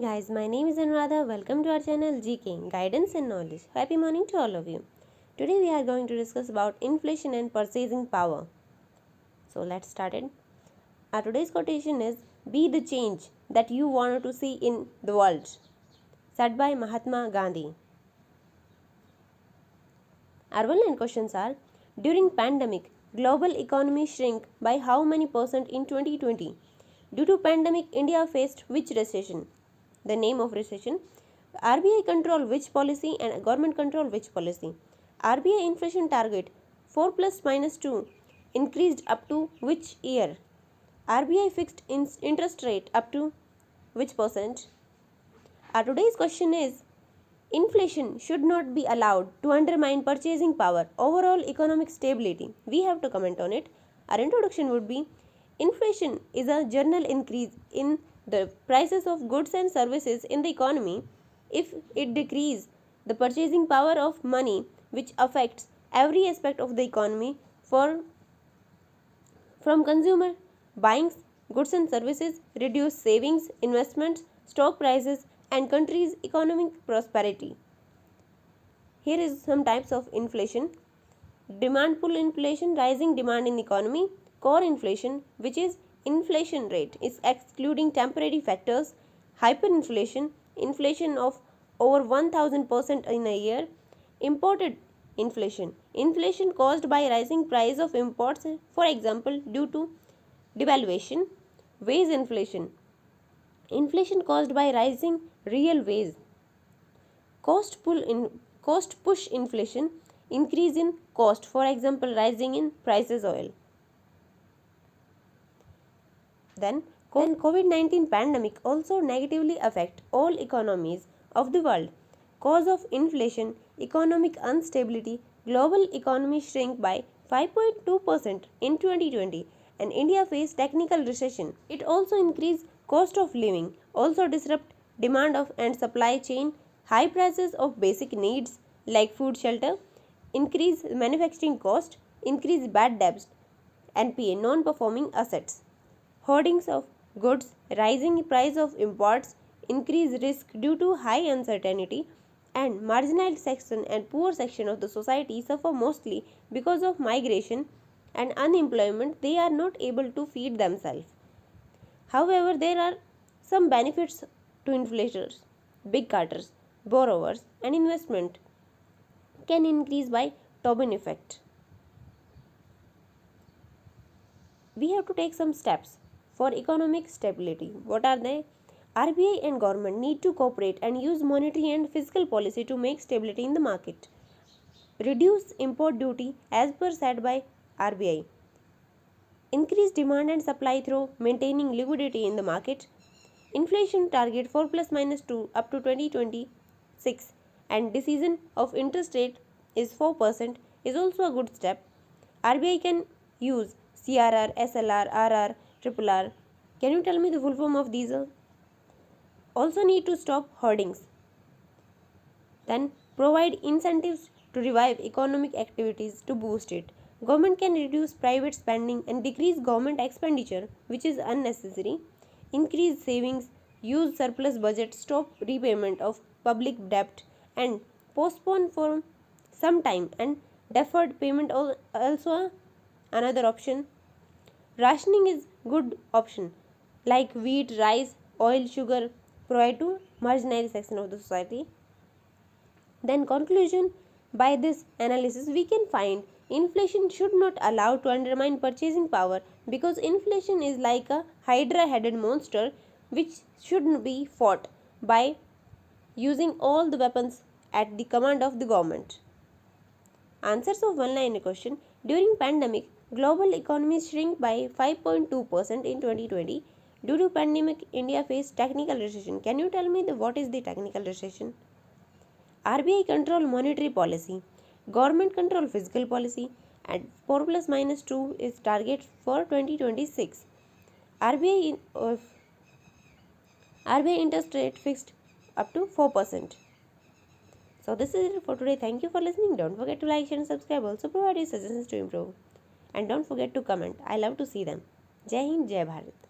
guys, my name is Anuradha. Welcome to our channel GK Guidance and Knowledge. Happy morning to all of you. Today we are going to discuss about inflation and purchasing power. So let's start it. Our today's quotation is "Be the change that you want to see in the world," said by Mahatma Gandhi. Our one-line questions are: during pandemic, global economy shrink by how many percent in 2020? Due to pandemic, India faced which recession? The name of recession. RBI control which policy and government control which policy? RBI inflation target 4 plus minus 2 increased up to which year? RBI fixed interest rate up to which percent? Our today's question is: inflation should not be allowed to undermine purchasing power, overall economic stability. We have to comment on it. Our introduction would be: inflation is a general increase in the prices of goods and services in the economy. If it decreases the purchasing power of money, which affects every aspect of the economy, from consumer buying goods and services, reduce savings, investments, stock prices, and country's economic prosperity. Here is some types of inflation. Demand pull inflation, rising demand in the economy. Core inflation, which is inflation rate is excluding temporary factors. Hyperinflation, inflation of over 1000% in a year. Imported inflation, inflation caused by rising price of imports, for example due to devaluation. Wage inflation, inflation caused by rising real wage. Cost push inflation, increase in cost, for example rising in prices oil. Then COVID-19 pandemic also negatively affect all economies of the world. Cause of inflation, economic instability. Global economy shrink by 5.2% in 2020 and India faced technical recession. It also increased cost of living, also disrupt demand of and supply chain. High prices of basic needs like food, shelter, increase manufacturing cost, increase bad debts, NPA, non-performing assets. Hoardings of goods, rising price of imports, increased risk due to high uncertainty, and marginalized section and poor section of the society suffer mostly because of migration and unemployment. They are not able to feed themselves. However, there are some benefits to inflators. Big cutters, borrowers, and investment can increase by Tobin effect. We have to take some steps for economic stability. What are they? RBI and government need to cooperate and use monetary and fiscal policy to make stability in the market. Reduce import duty as per said by RBI. Increase demand and supply through maintaining liquidity in the market. Inflation target 4 plus minus 2 up to 2026 and decision of interest rate is 4% is also a good step. RBI can use CRR, SLR, RR, RRR. Can you tell me the full form of these? Also need to stop hoardings. Then provide incentives to revive economic activities to boost it. Government can reduce private spending and decrease government expenditure which is unnecessary. Increase savings, use surplus budget, stop repayment of public debt and postpone for some time and deferred payment also another option. Rationing is good option like wheat, rice, oil, sugar provide to marginalized section of the society. Then conclusion, by this analysis we can find inflation should not allow to undermine purchasing power because inflation is like a hydra headed monster which should be fought by using all the weapons at the command of the government. Answers of one line question. During pandemic, global economy shrink by 5.2% in 2020. Due to pandemic, India faced technical recession. Can you tell me what is the technical recession? RBI control monetary policy, government control fiscal policy, and 4 plus minus 2 is target for 2026. RBI interest rate fixed up to 4%. So this is it for today. Thank you for listening. Don't forget to like, share and subscribe. Also provide your suggestions to improve. And don't forget to comment. I love to see them. Jai Hind, Jai Bharat.